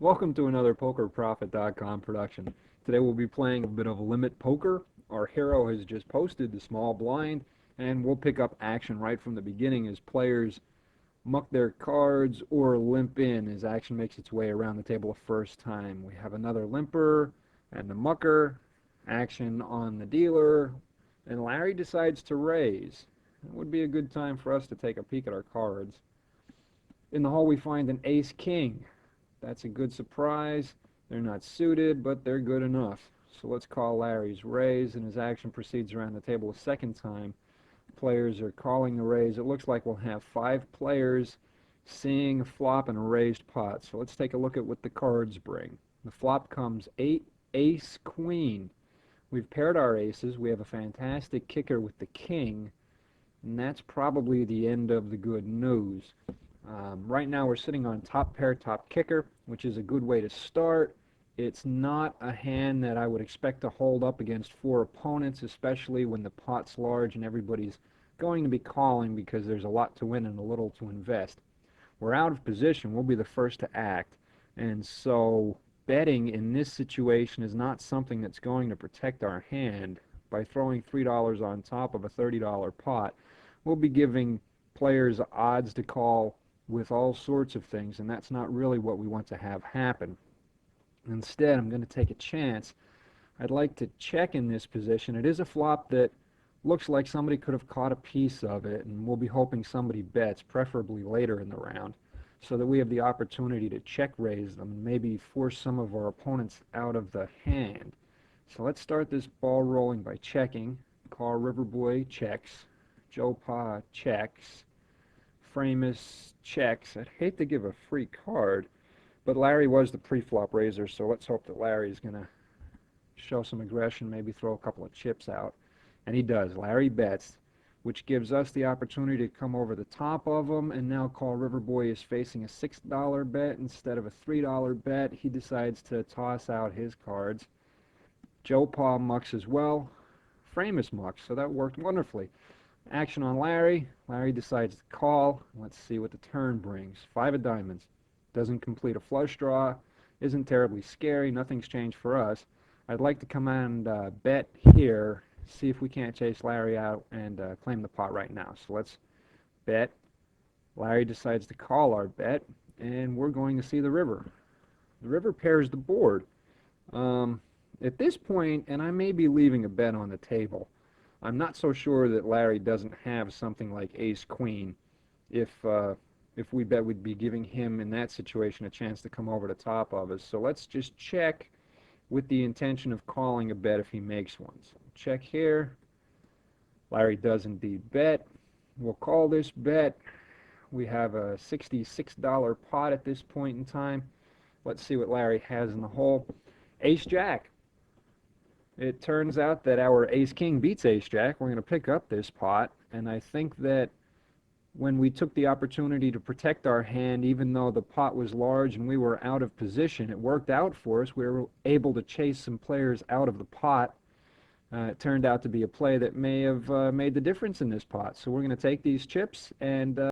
Welcome to another PokerProfit.com production. Today we'll be playing a bit of limit poker. Our hero has just posted the small blind, and we'll pick up action right from the beginning as players muck their cards or limp in as action makes its way around the table the first time. We have another limper and a mucker, action on the dealer, and Larry decides to raise. It would be a good time for us to take a peek at our cards. In the hole we find an ace-king. That's a good surprise. They're not suited, but they're good enough. So let's call Larry's raise, and his action proceeds around the table a second time. Players are calling the raise. It looks like we'll have 5 players seeing a flop and a raised pot. So let's take a look at what the cards bring. The flop comes 8, ace, queen. We've paired our aces. We have a fantastic kicker with the king, and that's probably the end of the good news. Right now we're sitting on top pair, top kicker, which is a good way to start. It's not a hand that I would expect to hold up against 4 opponents, especially when the pot's large and everybody's going to be calling because there's a lot to win and a little to invest. We're out of position. We'll be the first to act. And so betting in this situation is not something that's going to protect our hand. By throwing $3 on top of a $30 pot, we'll be giving players odds to call with all sorts of things, and that's not really what we want to have happen. Instead, I'm going to take a chance. I'd like to check in this position. It is a flop that looks like somebody could have caught a piece of it, and we'll be hoping somebody bets, preferably later in the round, so that we have the opportunity to check raise them and maybe force some of our opponents out of the hand. So let's start this ball rolling by checking. Call Riverboy checks. Joe Pa checks. Framus checks. I'd hate to give a free card, but Larry was the pre-flop raiser, so let's hope that Larry's going to show some aggression, maybe throw a couple of chips out. And he does. Larry bets, which gives us the opportunity to come over the top of him, and now Call Riverboy is facing a $6 bet instead of a $3 bet. He decides to toss out his cards. Joe Pa mucks as well. Framus mucks, so that worked wonderfully. Action on Larry. Larry decides to call. Let's see what the turn brings. 5 of diamonds. Doesn't complete a flush draw. Isn't terribly scary. Nothing's changed for us. I'd like to come and bet here. See if we can't chase Larry out and claim the pot right now. So let's bet. Larry decides to call our bet, and we're going to see the river. The river pairs the board. At this point, and I may be leaving a bet on the table, I'm not so sure that Larry doesn't have something like ace-queen. If we bet, we'd be giving him, in that situation, a chance to come over the top of us. So let's just check with the intention of calling a bet if he makes one. So check here. Larry does indeed bet. We'll call this bet. We have a $66 pot at this point in time. Let's see what Larry has in the hole. Ace-jack. It turns out that our ace-king beats ace-jack. We're going to pick up this pot, and I think that when we took the opportunity to protect our hand, even though the pot was large and we were out of position, it worked out for us. We were able to chase some players out of the pot. It turned out to be a play that may have made the difference in this pot. So we're going to take these chips and